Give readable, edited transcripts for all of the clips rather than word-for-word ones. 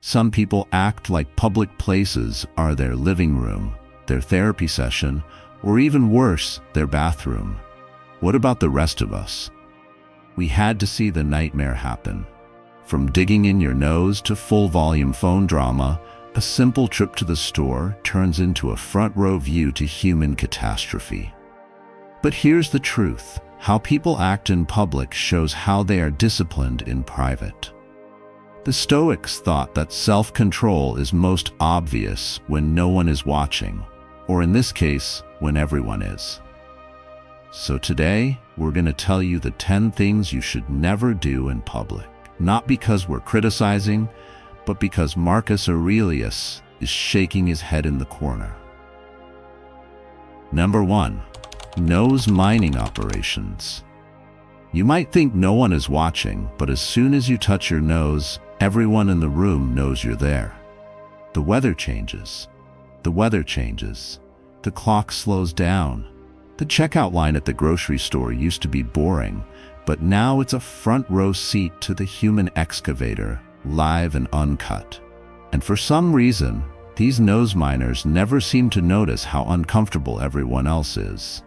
Some people act like public places are their living room, their therapy session, or even worse, their bathroom. What about the rest of us? We had to see the nightmare happen. From digging in your nose to full-volume phone drama, a simple trip to the store turns into a front-row view to human catastrophe. But here's the truth. How people act in public shows how they are disciplined in private. The Stoics thought that self-control is most obvious when no one is watching, or in this case, when everyone is. So today, we're going to tell you the 10 things you should never do in public. Not because we're criticizing, but because Marcus Aurelius is shaking his head in the corner. Number 1. Nose mining operations. You might think no one is watching, but as soon as you touch your nose, everyone in the room knows you're there. The weather changes. The weather changes. The clock slows down. The checkout line at the grocery store used to be boring, but now it's a front row seat to the human excavator, live and uncut. And for some reason, these nose miners never seem to notice how uncomfortable everyone else is.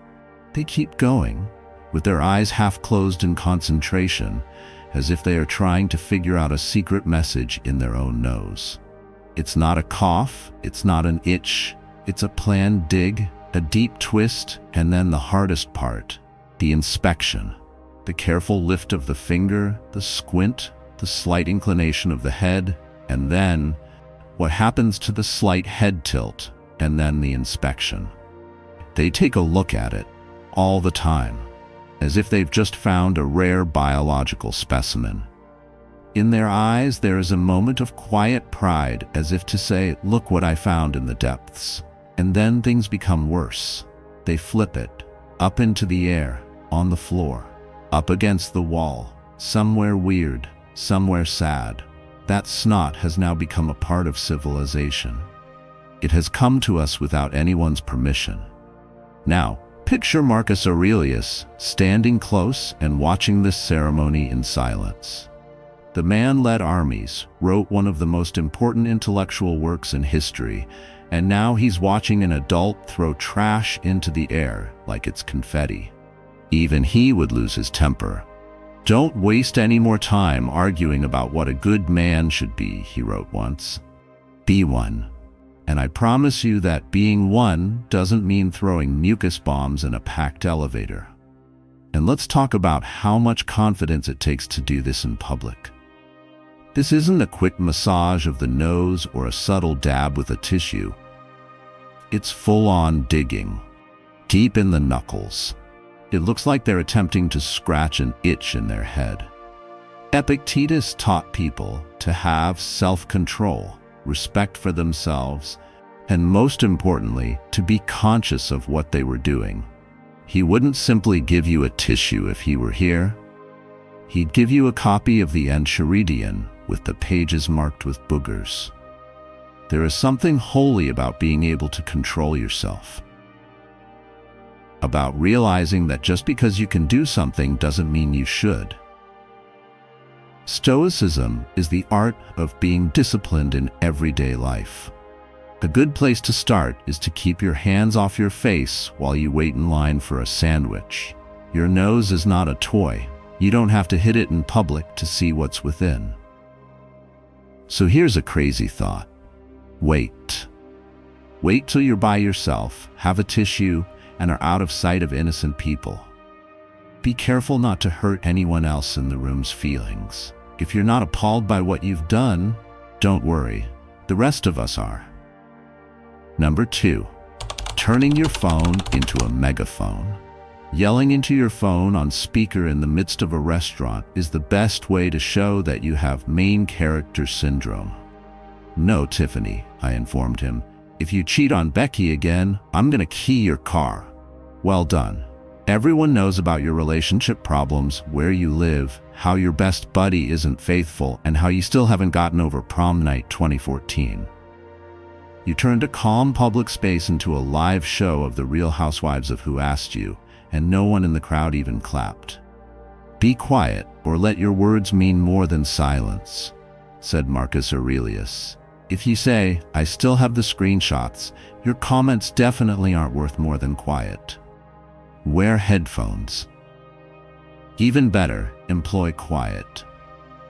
They keep going, with their eyes half closed in concentration, as if they are trying to figure out a secret message in their own nose. It's not a cough, it's not an itch, it's a planned dig, a deep twist, and then the hardest part, the inspection. The careful lift of the finger, the squint, the slight inclination of the head, and then what happens to the slight head tilt, and then the inspection. They take a look at it, all the time, as if they've just found a rare biological specimen. In their eyes, there is a moment of quiet pride, as if to say, "Look what I found in the depths." And then things become worse. They flip it, up into the air, on the floor, up against the wall, somewhere weird, somewhere sad. That snot has now become a part of civilization. It has come to us without anyone's permission. Now, picture Marcus Aurelius standing close and watching this ceremony in silence. The man led armies, wrote one of the most important intellectual works in history, and now he's watching an adult throw trash into the air like it's confetti. Even he would lose his temper. "Don't waste any more time arguing about what a good man should be," he wrote once. "Be one. And I promise you that being one doesn't mean throwing mucus bombs in a packed elevator." And let's talk about how much confidence it takes to do this in public. This isn't a quick massage of the nose or a subtle dab with a tissue. It's full-on digging, deep in the knuckles. It looks like they're attempting to scratch an itch in their head. Epictetus taught people to have self-control, respect for themselves, and most importantly, to be conscious of what they were doing. He wouldn't simply give you a tissue if he were here. He'd give you a copy of the Enchiridion with the pages marked with boogers. There is something holy about being able to control yourself. About realizing that just because you can do something doesn't mean you should. Stoicism is the art of being disciplined in everyday life. A good place to start is to keep your hands off your face while you wait in line for a sandwich. Your nose is not a toy. You don't have to hit it in public to see what's within. So here's a crazy thought. Wait. Wait till you're by yourself, have a tissue, and are out of sight of innocent people. Be careful not to hurt anyone else in the room's feelings. If you're not appalled by what you've done, don't worry. The rest of us are. Number 2, turning your phone into a megaphone. Yelling into your phone on speaker in the midst of a restaurant is the best way to show that you have main character syndrome. "No, Tiffany," I informed him. "If you cheat on Becky again, I'm gonna key your car." Well done. Everyone knows about your relationship problems, where you live, how your best buddy isn't faithful, and how you still haven't gotten over prom night 2014. You turned a calm public space into a live show of the Real Housewives of Who Asked You, and no one in the crowd even clapped. Be quiet, or let your words mean more than silence. said Marcus Aurelius. If you say, "I still have the screenshots," your comments definitely aren't worth more than quiet. Wear headphones. Even better, employ quiet.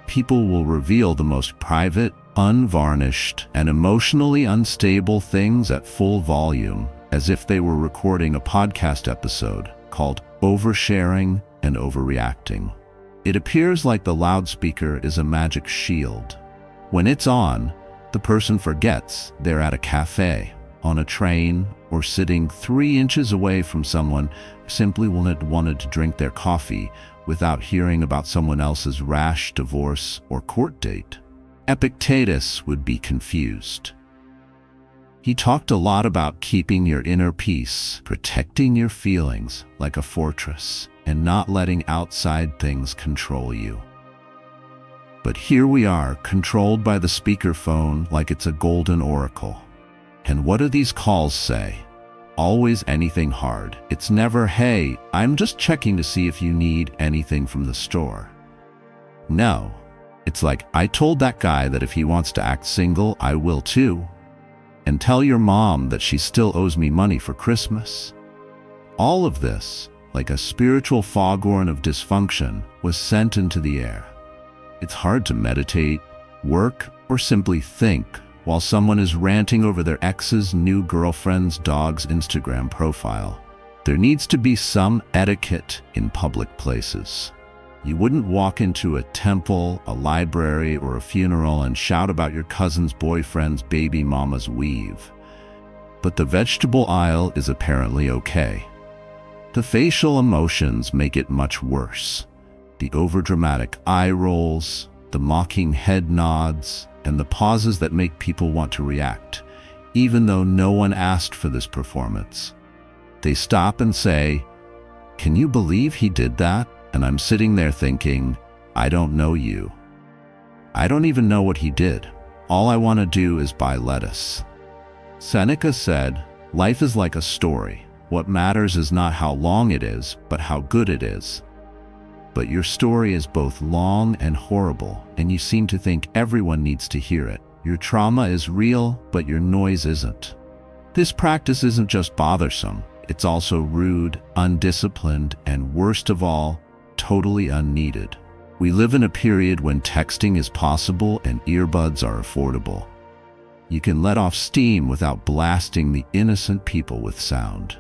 People will reveal the most private, unvarnished, and emotionally unstable things at full volume, as if they were recording a podcast episode called Oversharing and Overreacting. It appears like the loudspeaker is a magic shield. When it's on, the person forgets they're at a cafe, on a train, or sitting 3 inches away from someone who simply wanted to drink their coffee without hearing about someone else's rash divorce or court date. Epictetus would be confused. He talked a lot about keeping your inner peace, protecting your feelings like a fortress, and not letting outside things control you. But here we are, controlled by the speakerphone like it's a golden oracle. And what do these calls say? Always anything hard. It's never, "Hey, I'm just checking to see if you need anything from the store." No. It's like, "I told that guy that if he wants to act single, I will too. And tell your mom that she still owes me money for Christmas." All of this, like a spiritual foghorn of dysfunction, was sent into the air. It's hard to meditate, work, or simply think while someone is ranting over their ex's new girlfriend's dog's Instagram profile. There needs to be some etiquette in public places. You wouldn't walk into a temple, a library, or a funeral and shout about your cousin's boyfriend's baby mama's weave. But the vegetable aisle is apparently okay. The facial emotions make it much worse. The overdramatic eye rolls, the mocking head nods, and the pauses that make people want to react, even though no one asked for this performance. They stop and say, "Can you believe he did that?" And I'm sitting there thinking, I don't know you. I don't even know what he did. All I want to do is buy lettuce. Seneca said, "Life is like a story. What matters is not how long it is, but how good it is." But your story is both long and horrible, and you seem to think everyone needs to hear it. Your trauma is real, but your noise isn't. This practice isn't just bothersome. It's also rude, undisciplined, and worst of all, totally unneeded. We live in a period when texting is possible and earbuds are affordable. You can let off steam without blasting the innocent people with sound.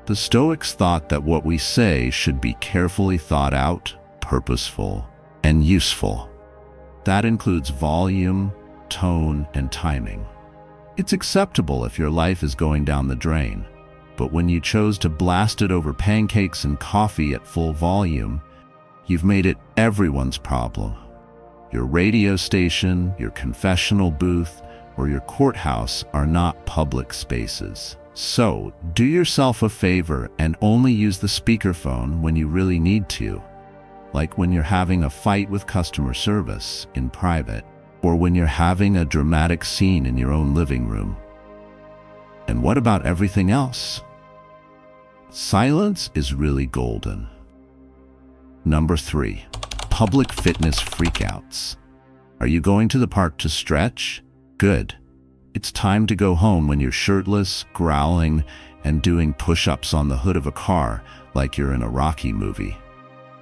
The Stoics thought that what we say should be carefully thought out, purposeful, and useful. That includes volume, tone, and timing. It's acceptable if your life is going down the drain, but when you chose to blast it over pancakes and coffee at full volume, you've made it everyone's problem. Your radio station, your confessional booth, or your courthouse are not public spaces. So, do yourself a favor and only use the speakerphone when you really need to, like when you're having a fight with customer service in private, or when you're having a dramatic scene in your own living room. And what about everything else? Silence is really golden. Number 3, public fitness freakouts. Are you going to the park to stretch? Good. It's time to go home when you're shirtless, growling, and doing push-ups on the hood of a car like you're in a Rocky movie.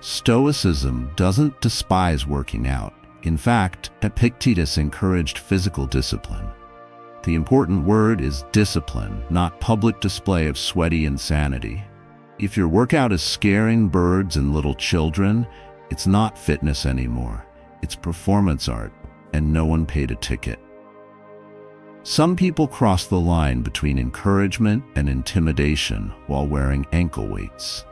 Stoicism doesn't despise working out. In fact, Epictetus encouraged physical discipline. The important word is discipline, not public display of sweaty insanity. If your workout is scaring birds and little children, it's not fitness anymore. It's performance art, and no one paid a ticket. Some people cross the line between encouragement and intimidation while wearing ankle weights.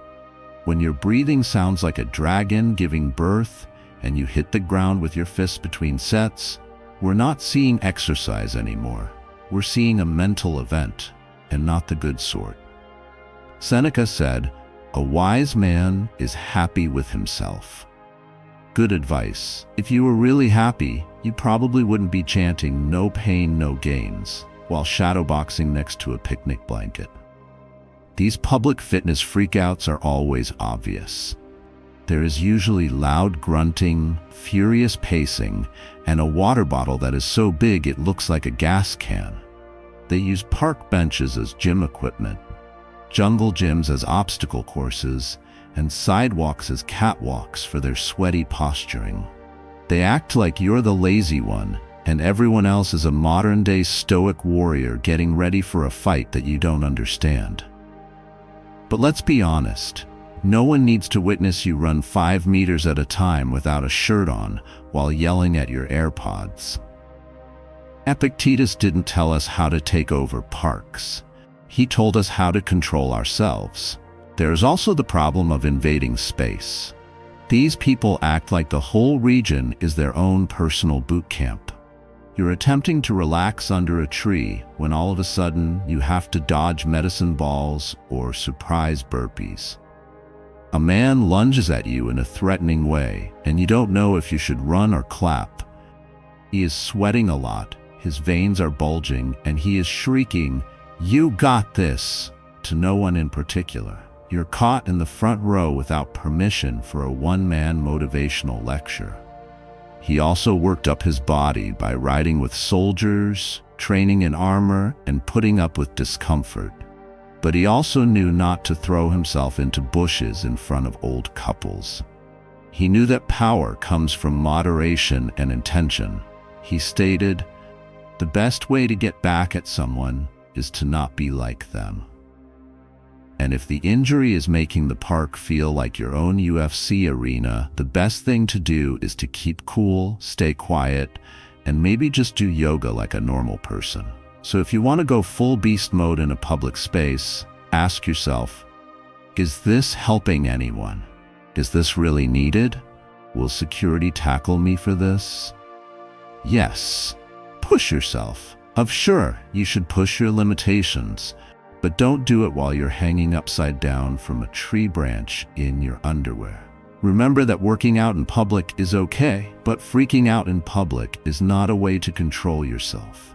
When your breathing sounds like a dragon giving birth and you hit the ground with your fists between sets, we're not seeing exercise anymore. We're seeing a mental event, and not the good sort. Seneca said, "A wise man is happy with himself." Good advice. If you were really happy, you probably wouldn't be chanting "no pain, no gains" while shadowboxing next to a picnic blanket. These public fitness freakouts are always obvious. There is usually loud grunting, furious pacing, and a water bottle that is so big it looks like a gas can. They use park benches as gym equipment, jungle gyms as obstacle courses, and sidewalks as catwalks for their sweaty posturing. They act like you're the lazy one, and everyone else is a modern-day stoic warrior getting ready for a fight that you don't understand. But let's be honest. No one needs to witness you run 5 meters at a time without a shirt on while yelling at your AirPods. Epictetus didn't tell us how to take over parks. He told us how to control ourselves. There is also the problem of invading space. These people act like the whole region is their own personal boot camp. You're attempting to relax under a tree when all of a sudden you have to dodge medicine balls or surprise burpees. A man lunges at you in a threatening way, and you don't know if you should run or clap. He is sweating a lot, his veins are bulging, and he is shrieking, "You got this!" to no one in particular. You're caught in the front row without permission for a one-man motivational lecture. He also worked up his body by riding with soldiers, training in armor, and putting up with discomfort. But he also knew not to throw himself into bushes in front of old couples. He knew that power comes from moderation and intention. He stated, "The best way to get back at someone is to not be like them." And if the injury is making the park feel like your own UFC arena, the best thing to do is to keep cool, stay quiet, and maybe just do yoga like a normal person. So if you want to go full beast mode in a public space, ask yourself, is this helping anyone? Is this really needed? Will security tackle me for this? Yes. Push yourself. Sure, you should push your limitations, but don't do it while you're hanging upside down from a tree branch in your underwear. Remember that working out in public is okay, but freaking out in public is not a way to control yourself.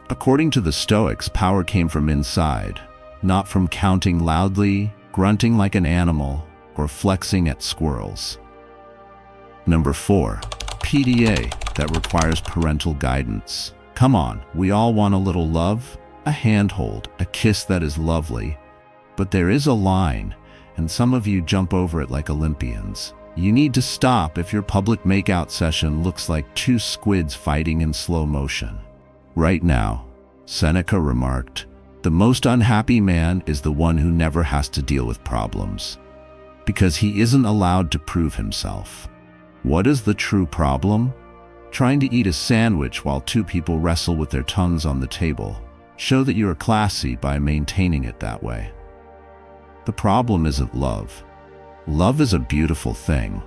According to the Stoics, power came from inside, not from counting loudly, grunting like an animal, or flexing at squirrels. Number 4, PDA that requires parental guidance. Come on, we all want a little love, a handhold, a kiss that is lovely. But there is a line, and some of you jump over it like Olympians. You need to stop if your public makeout session looks like 2 squids fighting in slow motion. Right now, Seneca remarked, "The most unhappy man is the one who never has to deal with problems, because he isn't allowed to prove himself." What is the true problem? Trying to eat a sandwich while 2 people wrestle with their tongues on the table. Show that you are classy by maintaining it that way. The problem isn't love. Love is a beautiful thing.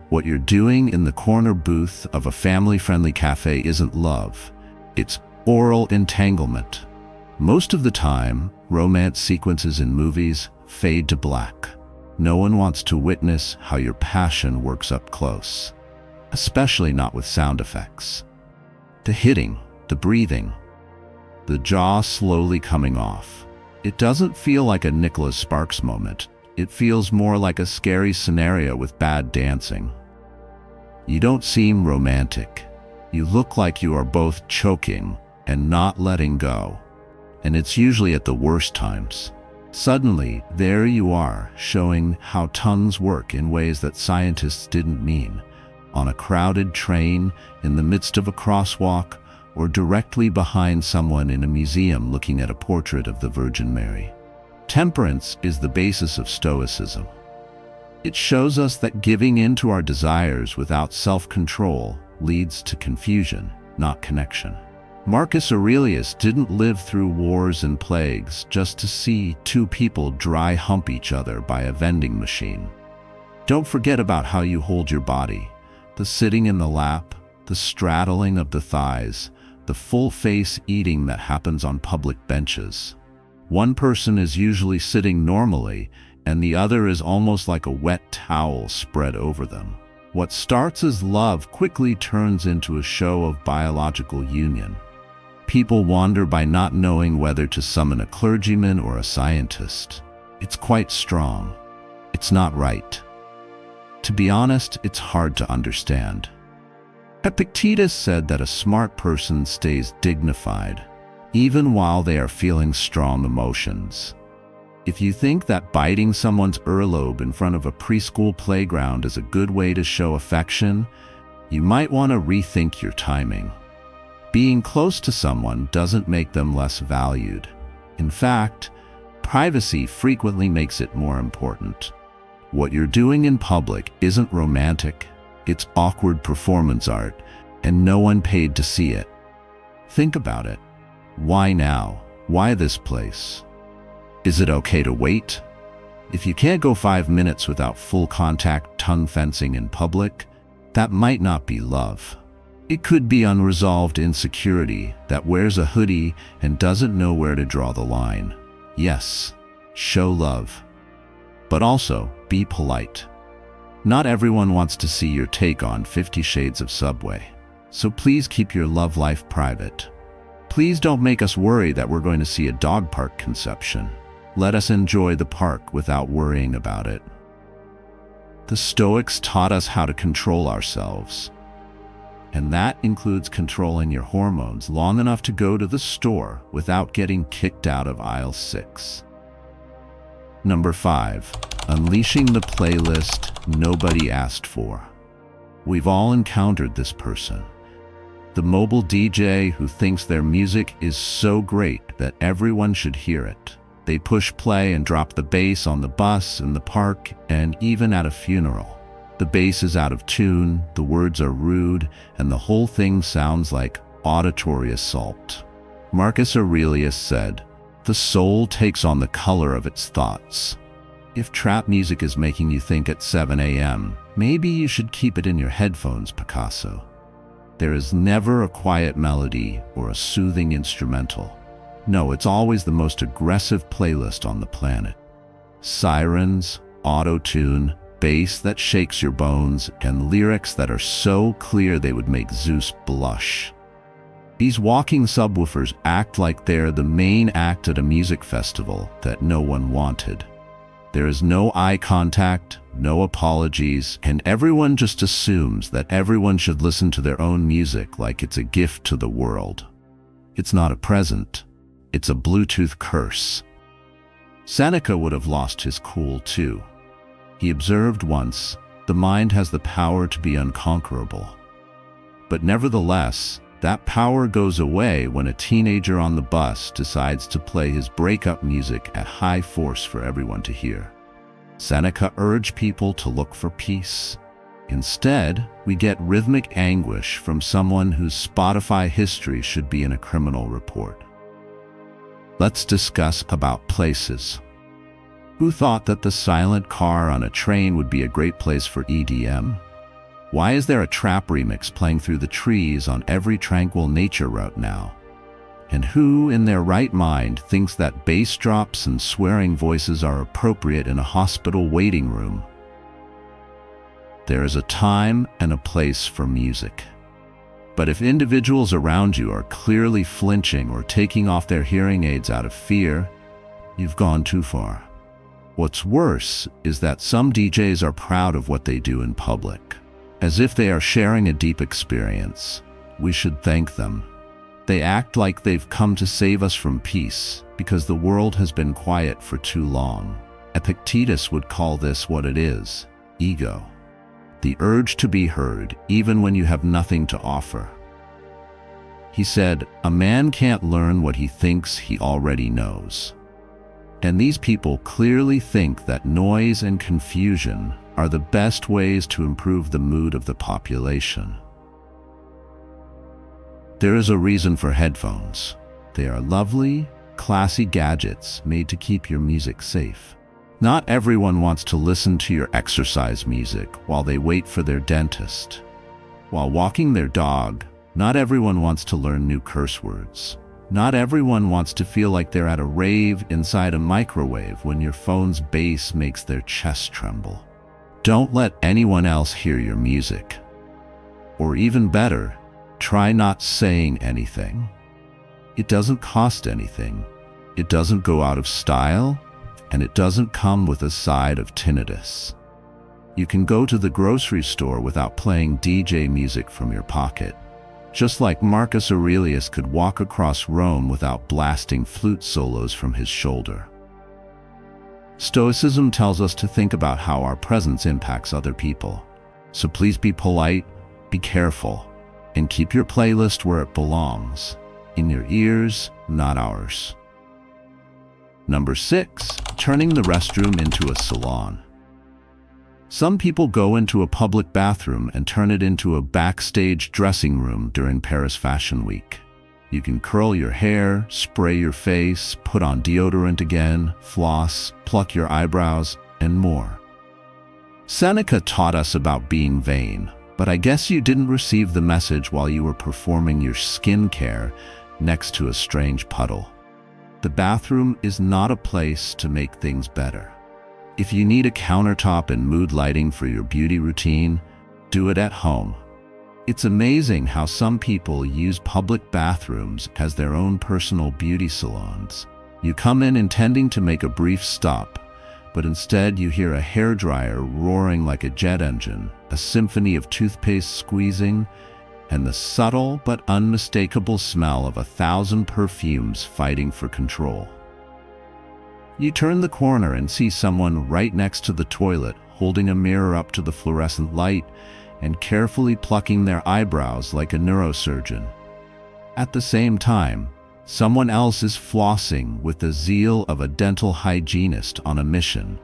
What you're doing in the corner booth of a family-friendly cafe isn't love. It's oral entanglement. Most of the time, romance sequences in movies fade to black. No one wants to witness how your passion works up close, especially not with sound effects. The hitting, the breathing, the jaw slowly coming off. It doesn't feel like a Nicholas Sparks moment. It feels more like a scary scenario with bad dancing. You don't seem romantic. You look like you are both choking and not letting go. And it's usually at the worst times. Suddenly, there you are, showing how tongues work in ways that scientists didn't mean. On a crowded train, in the midst of a crosswalk, or directly behind someone in a museum looking at a portrait of the Virgin Mary. Temperance is the basis of Stoicism. It shows us that giving in to our desires without self-control leads to confusion, not connection. Marcus Aurelius didn't live through wars and plagues just to see 2 people dry hump each other by a vending machine. Don't forget about how you hold your body, the sitting in the lap, the straddling of the thighs, the full face eating that happens on public benches. One person is usually sitting normally, and the other is almost like a wet towel spread over them. What starts as love quickly turns into a show of biological union. People wander by not knowing whether to summon a clergyman or a scientist. It's quite strong. It's not right. To be honest, it's hard to understand. Epictetus said that a smart person stays dignified, even while they are feeling strong emotions. If you think that biting someone's earlobe in front of a preschool playground is a good way to show affection, you might want to rethink your timing. Being close to someone doesn't make them less valued. In fact, privacy frequently makes it more important. What you're doing in public isn't romantic, it's awkward performance art, and no one paid to see it. Think about it. Why now? Why this place? Is it okay to wait? If you can't go 5 minutes without full contact tongue fencing in public, that might not be love. It could be unresolved insecurity that wears a hoodie and doesn't know where to draw the line. Yes, show love. But also, be polite. Not everyone wants to see your take on 50 Shades of Subway. So please keep your love life private. Please don't make us worry that we're going to see a dog park conception. Let us enjoy the park without worrying about it. The Stoics taught us how to control ourselves. And that includes controlling your hormones long enough to go to the store without getting kicked out of aisle 6. Number 5. Unleashing the playlist nobody asked for. We've all encountered this person. The mobile DJ who thinks their music is so great that everyone should hear it. They push play and drop the bass on the bus, in the park, and even at a funeral. The bass is out of tune, the words are rude, and the whole thing sounds like auditory assault. Marcus Aurelius said, "The soul takes on the color of its thoughts." If trap music is making you think at 7 a.m., maybe you should keep it in your headphones, Picasso. There is never a quiet melody or a soothing instrumental. No, it's always the most aggressive playlist on the planet. Sirens, auto-tune, bass that shakes your bones, and lyrics that are so clear they would make Zeus blush. These walking subwoofers act like they're the main act at a music festival that no one wanted. There is no eye contact, no apologies, and everyone just assumes that everyone should listen to their own music like it's a gift to the world. It's not a present, it's a Bluetooth curse. Seneca would have lost his cool too. He observed once, "The mind has the power to be unconquerable." But nevertheless, that power goes away when a teenager on the bus decides to play his breakup music at high force for everyone to hear. Seneca urged people to look for peace. Instead, we get rhythmic anguish from someone whose Spotify history should be in a criminal report. Let's discuss about places. Who thought that the silent car on a train would be a great place for EDM? Why is there a trap remix playing through the trees on every tranquil nature route now? And who in their right mind thinks that bass drops and swearing voices are appropriate in a hospital waiting room? There is a time and a place for music. But if individuals around you are clearly flinching or taking off their hearing aids out of fear, you've gone too far. What's worse is that some DJs are proud of what they do in public, as if they are sharing a deep experience. We should thank them. They act like they've come to save us from peace because the world has been quiet for too long. Epictetus would call this what it is: ego. The urge to be heard even when you have nothing to offer. He said, "A man can't learn what he thinks he already knows." And these people clearly think that noise and confusion are the best ways to improve the mood of the population. There is a reason for headphones. They are lovely, classy gadgets made to keep your music safe. Not everyone wants to listen to your exercise music while they wait for their dentist. While walking their dog, not everyone wants to learn new curse words. Not everyone wants to feel like they're at a rave inside a microwave when your phone's bass makes their chest tremble. Don't let anyone else hear your music. Or even better, try not saying anything. It doesn't cost anything. It doesn't go out of style, and it doesn't come with a side of tinnitus. You can go to the grocery store without playing DJ music from your pocket. Just like Marcus Aurelius could walk across Rome without blasting flute solos from his shoulder. Stoicism tells us to think about how our presence impacts other people. So please be polite, be careful, and keep your playlist where it belongs, in your ears, not ours. Number 6, turning the restroom into a salon. Some people go into a public bathroom and turn it into a backstage dressing room during Paris Fashion Week. You can curl your hair, spray your face, put on deodorant again, floss, pluck your eyebrows, and more. Seneca taught us about being vain, but I guess you didn't receive the message while you were performing your skincare next to a strange puddle. The bathroom is not a place to make things better. If you need a countertop and mood lighting for your beauty routine, do it at home. It's amazing how some people use public bathrooms as their own personal beauty salons. You come in intending to make a brief stop, but instead you hear a hairdryer roaring like a jet engine, a symphony of toothpaste squeezing, and the subtle but unmistakable smell of 1,000 perfumes fighting for control. You turn the corner and see someone right next to the toilet holding a mirror up to the fluorescent light and carefully plucking their eyebrows like a neurosurgeon. At the same time, someone else is flossing with the zeal of a dental hygienist on a mission,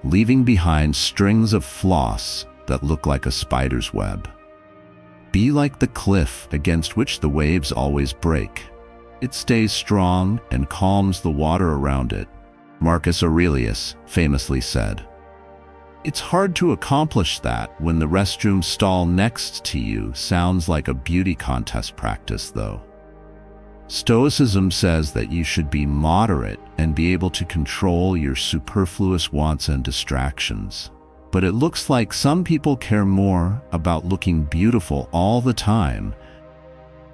leaving behind strings of floss that look like a spider's web. Be like the cliff against which the waves always break. It stays strong and calms the water around it, Marcus Aurelius famously said. It's hard to accomplish that when the restroom stall next to you sounds like a beauty contest practice, though. Stoicism says that you should be moderate and be able to control your superfluous wants and distractions. But it looks like some people care more about looking beautiful all the time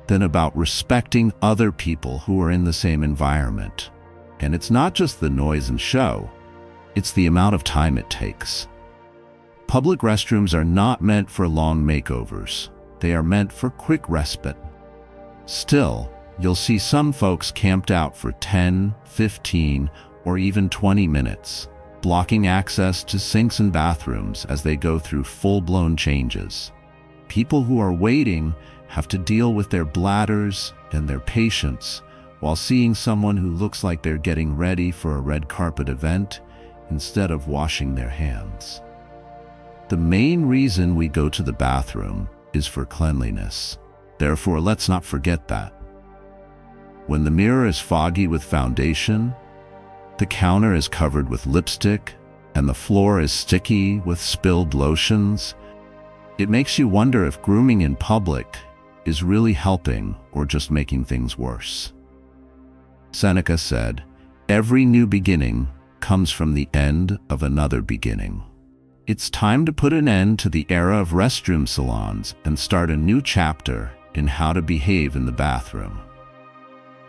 than about respecting other people who are in the same environment. And it's not just the noise and show, it's the amount of time it takes. Public restrooms are not meant for long makeovers. They are meant for quick respite. Still, you'll see some folks camped out for 10, 15, or even 20 minutes, blocking access to sinks and bathrooms as they go through full-blown changes. People who are waiting have to deal with their bladders and their patience while seeing someone who looks like they're getting ready for a red carpet event instead of washing their hands. The main reason we go to the bathroom is for cleanliness. Therefore, let's not forget that. When the mirror is foggy with foundation, the counter is covered with lipstick, and the floor is sticky with spilled lotions, it makes you wonder if grooming in public is really helping or just making things worse. Seneca said, "Every new beginning comes from the end of another beginning." It's time to put an end to the era of restroom salons and start a new chapter in how to behave in the bathroom.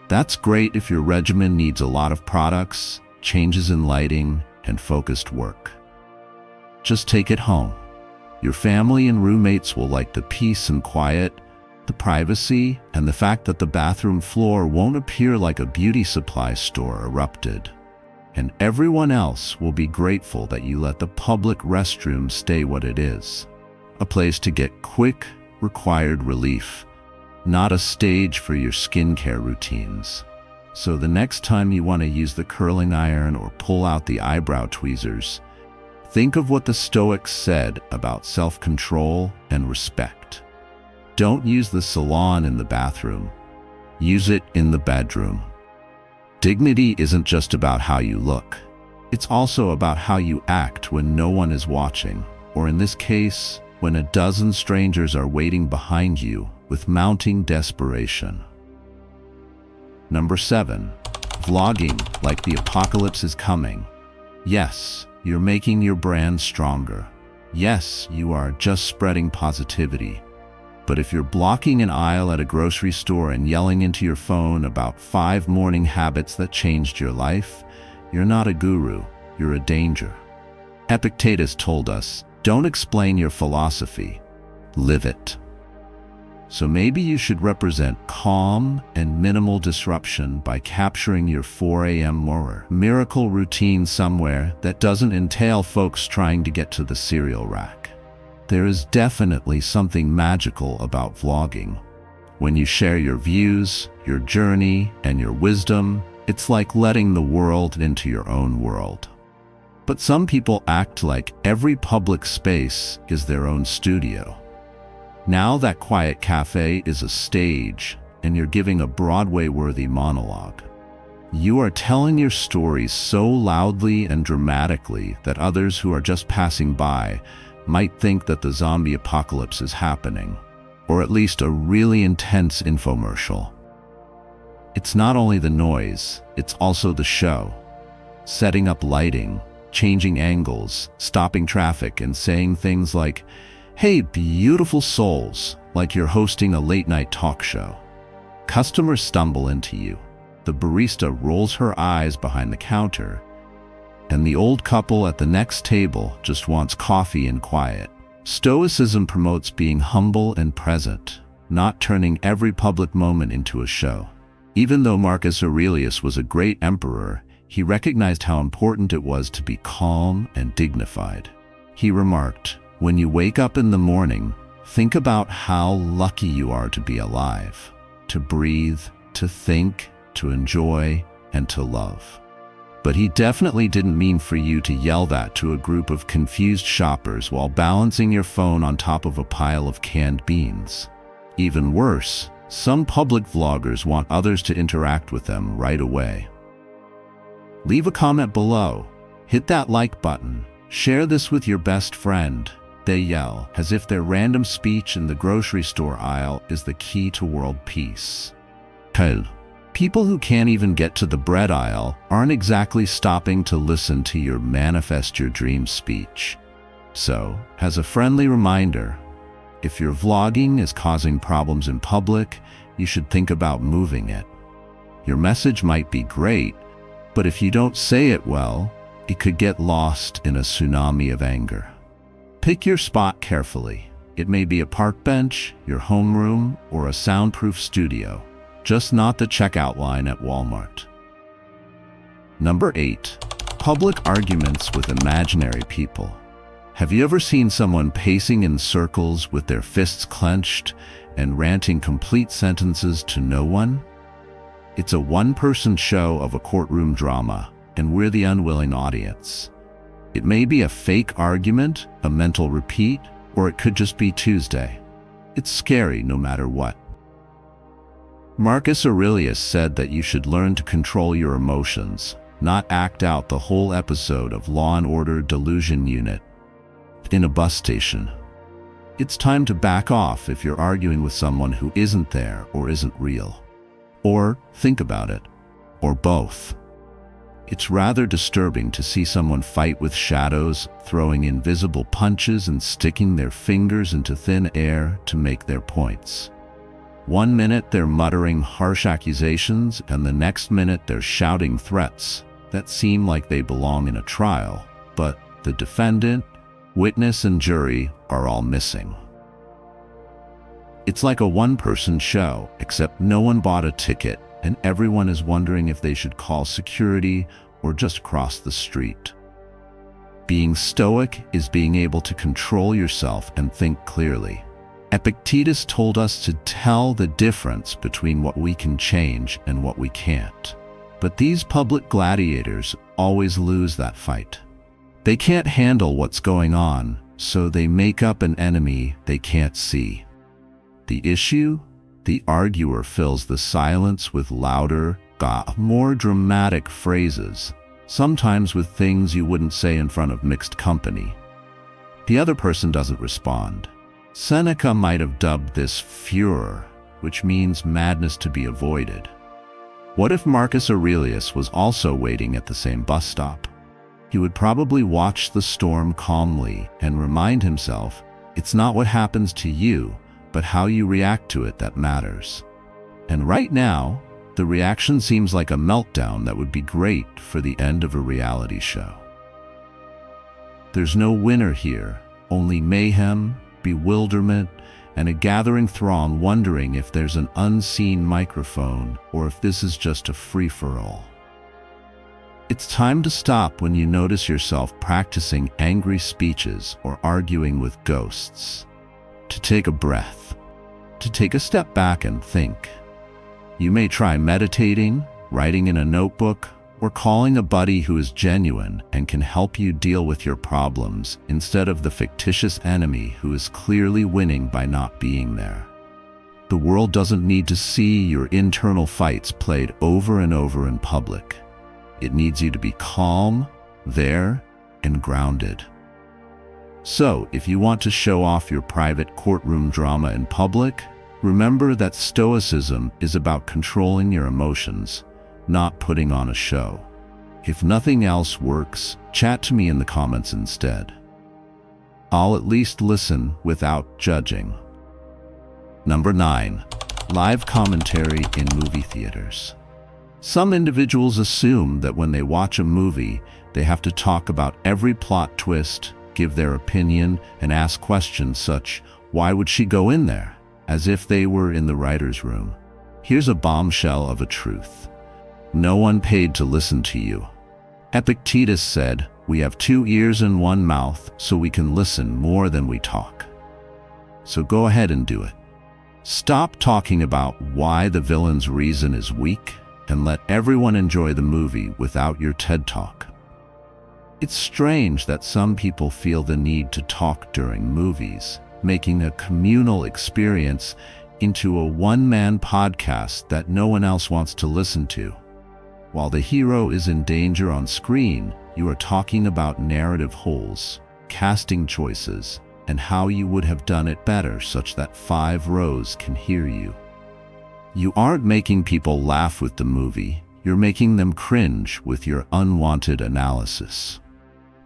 That's great if your regimen needs a lot of products, changes in lighting, and focused work. Just take it home. Your family and roommates will like the peace and quiet, the privacy, and the fact that the bathroom floor won't appear like a beauty supply store erupted. And everyone else will be grateful that you let the public restroom stay what it is, a place to get quick, required relief, not a stage for your skincare routines. So the next time you want to use the curling iron or pull out the eyebrow tweezers, think of what the Stoics said about self-control and respect. Don't use the salon in the bathroom. Use it in the bedroom. Dignity isn't just about how you look. It's also about how you act when no one is watching, or in this case, when a dozen strangers are waiting behind you with mounting desperation. Number 7, vlogging like the apocalypse is coming. Yes, you're making your brand stronger. Yes, you are just spreading positivity. But if you're blocking an aisle at a grocery store and yelling into your phone about 5 morning habits that changed your life, you're not a guru, you're a danger. Epictetus told us, Don't explain your philosophy, live it. So maybe you should represent calm and minimal disruption by capturing your 4 a.m. miracle routine somewhere that doesn't entail folks trying to get to the cereal rack. There is definitely something magical about vlogging. When you share your views, your journey, and your wisdom, it's like letting the world into your own world. But some people act like every public space is their own studio. Now that quiet cafe is a stage, and you're giving a Broadway-worthy monologue. You are telling your stories so loudly and dramatically that others who are just passing by might think that the zombie apocalypse is happening, or at least a really intense infomercial. It's not only the noise, it's also the show. Setting up lighting, changing angles, stopping traffic, and saying things like, "Hey, beautiful souls," like you're hosting a late-night talk show. Customers stumble into you. The barista rolls her eyes behind the counter, and the old couple at the next table just wants coffee and quiet. Stoicism promotes being humble and present, not turning every public moment into a show. Even though Marcus Aurelius was a great emperor, he recognized how important it was to be calm and dignified. He remarked, "When you wake up in the morning, think about how lucky you are to be alive, to breathe, to think, to enjoy, and to love." But he definitely didn't mean for you to yell that to a group of confused shoppers while balancing your phone on top of a pile of canned beans. Even worse, some public vloggers want others to interact with them right away. Leave a comment below, hit that like button, share this with your best friend. They yell, as if their random speech in the grocery store aisle is the key to world peace. People who can't even get to the bread aisle aren't exactly stopping to listen to your manifest your dreams speech. So, as a friendly reminder, if your vlogging is causing problems in public, you should think about moving it. Your message might be great, but if you don't say it well, it could get lost in a tsunami of anger. Pick your spot carefully. It may be a park bench, your homeroom, or a soundproof studio, just not the checkout line at Walmart. Number 8. Public arguments with imaginary people. Have you ever seen someone pacing in circles with their fists clenched and ranting complete sentences to no one? It's a one-person show of a courtroom drama, and we're the unwilling audience. It may be a fake argument, a mental repeat, or it could just be Tuesday. It's scary no matter what. Marcus Aurelius said that you should learn to control your emotions, not act out the whole episode of Law and Order Delusion Unit in a bus station. It's time to back off if you're arguing with someone who isn't there or isn't real. Or think about it, or both. It's rather disturbing to see someone fight with shadows, throwing invisible punches and sticking their fingers into thin air to make their points. One minute they're muttering harsh accusations, and the next minute they're shouting threats that seem like they belong in a trial, but the defendant, witness, and jury are all missing. It's like a one-person show, except no one bought a ticket, and everyone is wondering if they should call security or just cross the street. Being stoic is being able to control yourself and think clearly. Epictetus told us to tell the difference between what we can change and what we can't. But these public gladiators always lose that fight. They can't handle what's going on, so they make up an enemy they can't see. The issue? The arguer fills the silence with louder, more dramatic phrases, sometimes with things you wouldn't say in front of mixed company. The other person doesn't respond. Seneca might have dubbed this furor, which means madness to be avoided. What if Marcus Aurelius was also waiting at the same bus stop? He would probably watch the storm calmly and remind himself, it's not what happens to you, but how you react to it that matters. And right now, the reaction seems like a meltdown that would be great for the end of a reality show. There's no winner here, only mayhem, bewilderment, and a gathering throng wondering if there's an unseen microphone or if this is just a free-for-all. It's time to stop when you notice yourself practicing angry speeches or arguing with ghosts. To take a breath. To take a step back and think. You may try meditating, writing in a notebook, or calling a buddy who is genuine and can help you deal with your problems instead of the fictitious enemy who is clearly winning by not being there. The world doesn't need to see your internal fights played over and over in public. It needs you to be calm, there, and grounded. So, if you want to show off your private courtroom drama in public, remember that Stoicism is about controlling your emotions, not putting on a show. If nothing else works, chat to me in the comments instead. I'll at least listen without judging. Number 9. Live commentary in movie theaters. Some individuals assume that when they watch a movie, they have to talk about every plot twist, give their opinion, and ask questions such, "Why would she go in there?" as if they were in the writer's room. Here's a bombshell of a truth. No one paid to listen to you. Epictetus said, "We have 2 ears and 1 mouth, so we can listen more than we talk." So go ahead and do it. Stop talking about why the villain's reason is weak and let everyone enjoy the movie without your TED Talk. It's strange that some people feel the need to talk during movies, making a communal experience into a one-man podcast that no one else wants to listen to. While the hero is in danger on screen, you are talking about narrative holes, casting choices, and how you would have done it better such that 5 rows can hear you. You aren't making people laugh with the movie, you're making them cringe with your unwanted analysis.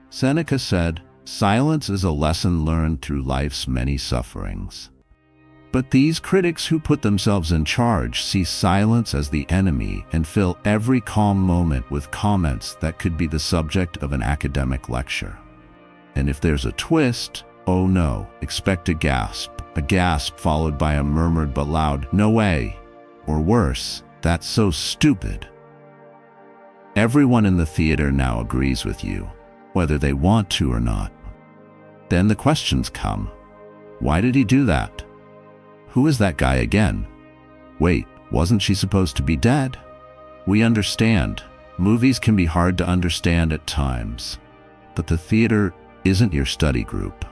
Seneca said, "Silence is a lesson learned through life's many sufferings." But these critics who put themselves in charge see silence as the enemy and fill every calm moment with comments that could be the subject of an academic lecture. And if there's a twist, oh no, expect a gasp followed by a murmured but loud, "No way," or worse, "That's so stupid." Everyone in the theater now agrees with you, whether they want to or not. Then the questions come. Why did he do that? Who is that guy again? Wait, wasn't she supposed to be dead? We understand. Movies can be hard to understand at times. But the theater isn't your study group.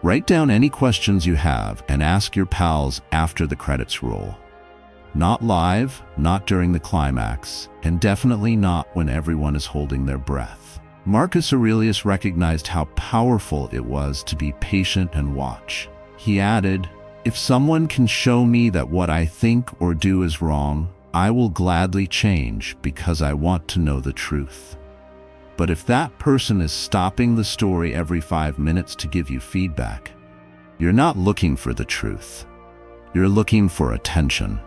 Write down any questions you have and ask your pals after the credits roll. Not live, not during the climax, and definitely not when everyone is holding their breath. Marcus Aurelius recognized how powerful it was to be patient and watch. He added, "If someone can show me that what I think or do is wrong, I will gladly change because I want to know the truth. But if that person is stopping the story every 5 minutes to give you feedback, you're not looking for the truth. You're looking for attention."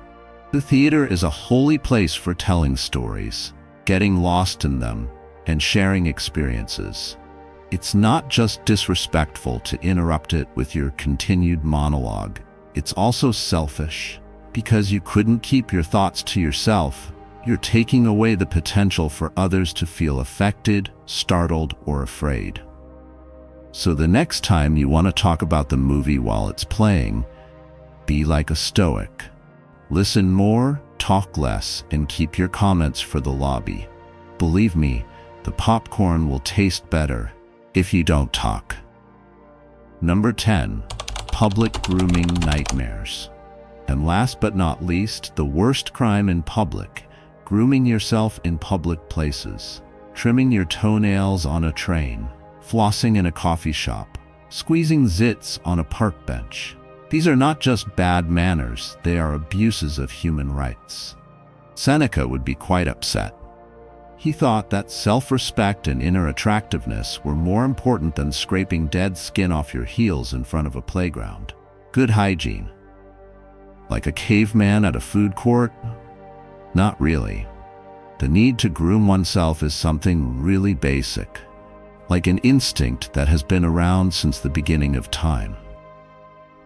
The theater is a holy place for telling stories, getting lost in them, and sharing experiences. It's not just disrespectful to interrupt it with your continued monologue. It's also selfish. Because you couldn't keep your thoughts to yourself, you're taking away the potential for others to feel affected, startled, or afraid. So the next time you want to talk about the movie while it's playing, be like a Stoic. Listen more, talk less, and keep your comments for the lobby. Believe me, the popcorn will taste better if you don't talk. Number 10. Public grooming nightmares. And last but not least, the worst crime in public, grooming yourself in public places. Trimming your toenails on a train, flossing in a coffee shop, squeezing zits on a park bench. These are not just bad manners, they are abuses of human rights. Seneca would be quite upset. He thought that self-respect and inner attractiveness were more important than scraping dead skin off your heels in front of a playground. Good hygiene. Like a caveman at a food court? Not really. The need to groom oneself is something really basic, like an instinct that has been around since the beginning of time.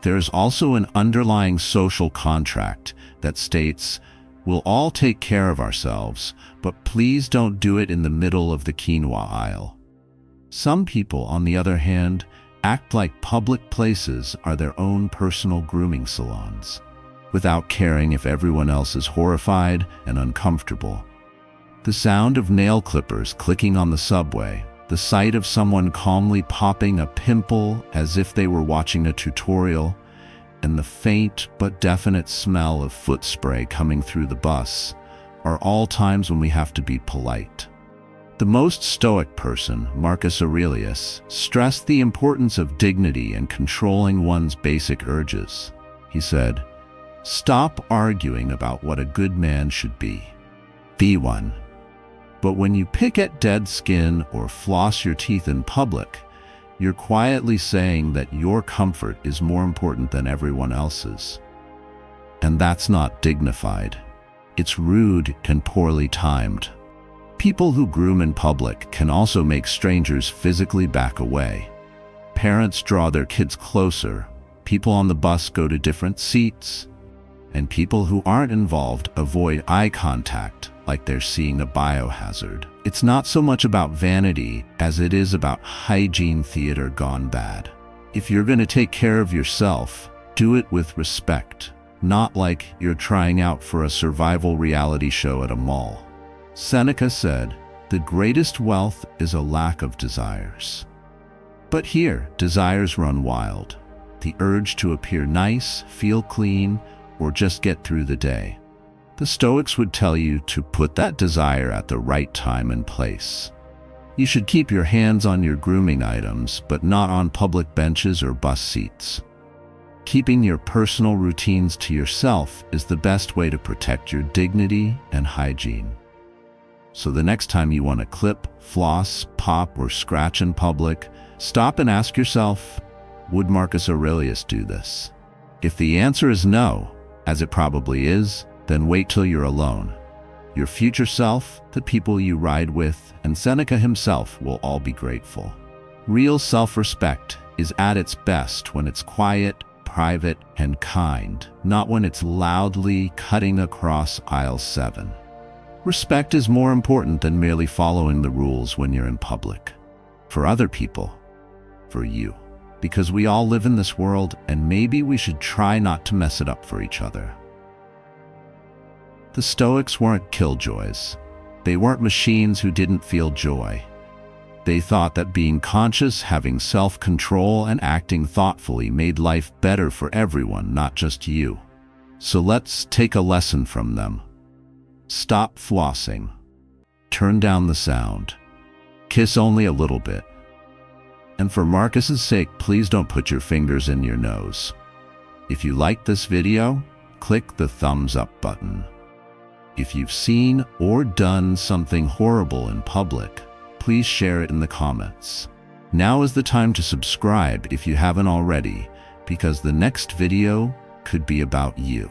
There is also an underlying social contract that states, we'll all take care of ourselves, but please don't do it in the middle of the quinoa aisle. Some people, on the other hand, act like public places are their own personal grooming salons, without caring if everyone else is horrified and uncomfortable. The sound of nail clippers clicking on the subway, the sight of someone calmly popping a pimple as if they were watching a tutorial, and the faint but definite smell of foot spray coming through the bus are all times when we have to be polite. The most Stoic person, Marcus Aurelius, stressed the importance of dignity and controlling one's basic urges. He said, "Stop arguing about what a good man should be one. But when you pick at dead skin or floss your teeth in public, you're quietly saying that your comfort is more important than everyone else's. And that's not dignified. It's rude and poorly timed." People who groom in public can also make strangers physically back away. Parents draw their kids closer, people on the bus go to different seats, and people who aren't involved avoid eye contact like they're seeing a biohazard. It's not so much about vanity as it is about hygiene theater gone bad. If you're going to take care of yourself, do it with respect, not like you're trying out for a survival reality show at a mall. Seneca said, "The greatest wealth is a lack of desires." But here, desires run wild. The urge to appear nice, feel clean, or just get through the day. The Stoics would tell you to put that desire at the right time and place. You should keep your hands on your grooming items, but not on public benches or bus seats. Keeping your personal routines to yourself is the best way to protect your dignity and hygiene. So the next time you want to clip, floss, pop, or scratch in public, stop and ask yourself, would Marcus Aurelius do this? If the answer is no, as it probably is, then wait till you're alone. Your future self, the people you ride with, and Seneca himself will all be grateful. Real self-respect is at its best when it's quiet, private, and kind, not when it's loudly cutting across aisle 7. Respect is more important than merely following the rules when you're in public. For other people, for you. Because we all live in this world, and maybe we should try not to mess it up for each other. The Stoics weren't killjoys. They weren't machines who didn't feel joy. They thought that being conscious, having self-control, and acting thoughtfully made life better for everyone, not just you. So let's take a lesson from them. Stop flossing. Turn down the sound. Kiss only a little bit. And for Marcus's sake, please don't put your fingers in your nose. If you liked this video, click the thumbs up button. If you've seen or done something horrible in public, please share it in the comments. Now is the time to subscribe if you haven't already, because the next video could be about you.